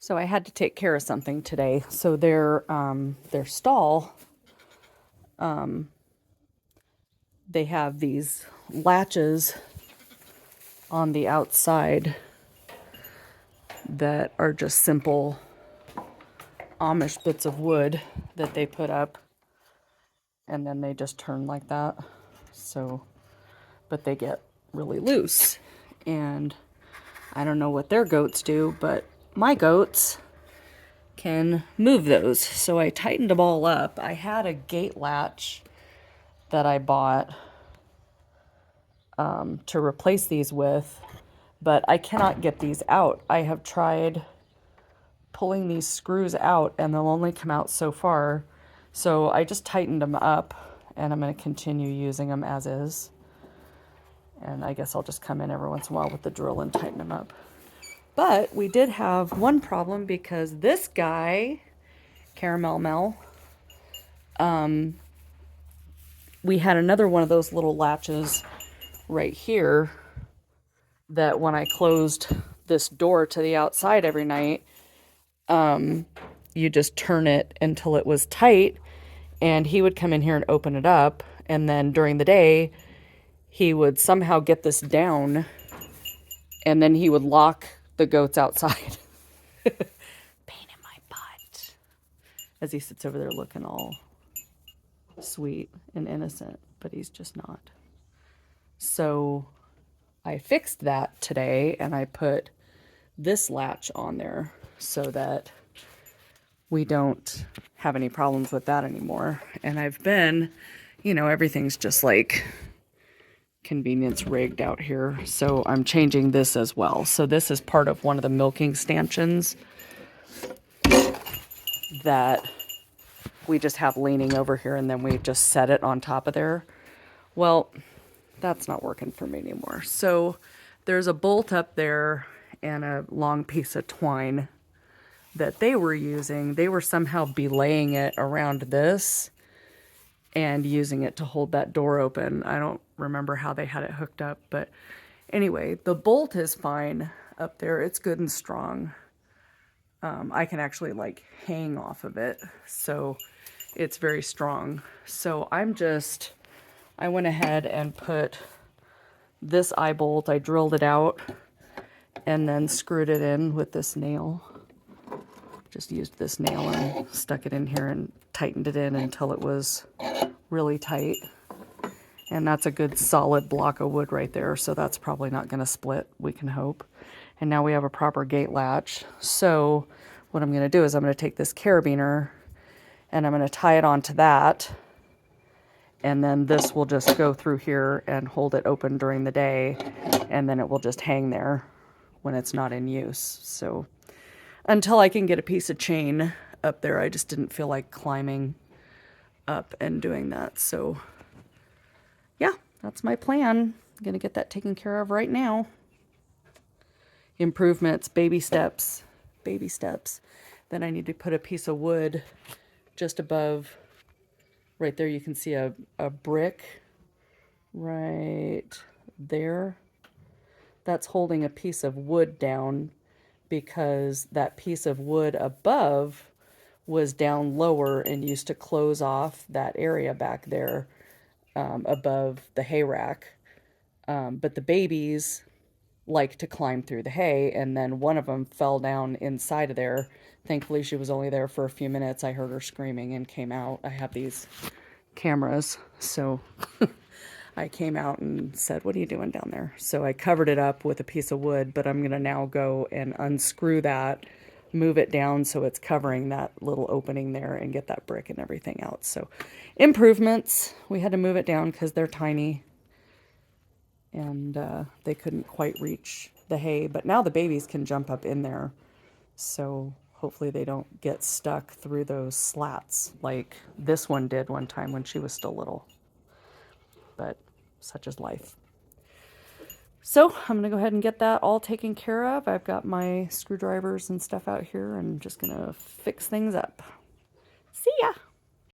So I had to take care of something today. So their stall, they have these latches on the outside that are just simple Amish bits of wood that they put up, and then they just turn like that. So, but they get really loose, and I don't know what their goats do, but my goats can move those. So I tightened them all up. I had a gate latch that I bought to replace these with, but I cannot get these out. I have tried pulling these screws out and they'll only come out so far. So I just tightened them up and I'm going to continue using them as is. And I guess I'll just come in every once in a while with the drill and tighten them up. But we did have one problem because this guy, Caramel Mel, we had another one of those little latches right here that when I closed this door to the outside every night, you just turn it until it was tight, and he would come in here and open it up, and then during the day he would somehow get this down, and then he would lock the goats outside. Pain in my butt. As he sits over there looking all sweet and innocent, but he's just not. So I fixed that today, and I put this latch on there so that we don't have any problems with that anymore. And I've been, everything's just like convenience rigged out here. So I'm changing this as well. So this is part of one of the milking stanchions that we just have leaning over here, and then we just set it on top of there. Well, that's not working for me anymore. So there's a bolt up there and a long piece of twine that they were using. They were somehow belaying it around this and using it to hold that door open. I don't remember how they had it hooked up, but anyway, the bolt is fine up there. It's good and strong. I can actually hang off of it, so it's very strong. So I went ahead and put this eye bolt, I drilled it out and then screwed it in with this nail. Just used this nail and stuck it in here and tightened it in until it was really tight. And that's a good solid block of wood right there, so that's probably not going to split, we can hope. And now we have a proper gate latch. So what I'm going to do is I'm going to take this carabiner and I'm going to tie it onto that. And then this will just go through here and hold it open during the day. And then it will just hang there when it's not in use. So until I can get a piece of chain up there, I just didn't feel like climbing up and doing that. So yeah, that's my plan. I'm going to get that taken care of right now. Improvements, baby steps, baby steps. Then I need to put a piece of wood just above. Right there you can see a brick right there. That's holding a piece of wood down because that piece of wood above was down lower and used to close off that area back there above the hay rack. But the babies like to climb through the hay, and then one of them fell down inside of there. Thankfully, she was only there for a few minutes. I heard her screaming and came out. I have these cameras, so I came out and said, "What are you doing down there?" So I covered it up with a piece of wood, but I'm going to now go and unscrew that, move it down so it's covering that little opening there, and get that brick and everything out. So improvements. We had to move it down because they're tiny, and they couldn't quite reach the hay, but now the babies can jump up in there, so hopefully they don't get stuck through those slats like this one did one time when she was still little. But such is life. So I'm gonna go ahead and get that all taken care of. I've got my screwdrivers and stuff out here and just gonna fix things up. See ya!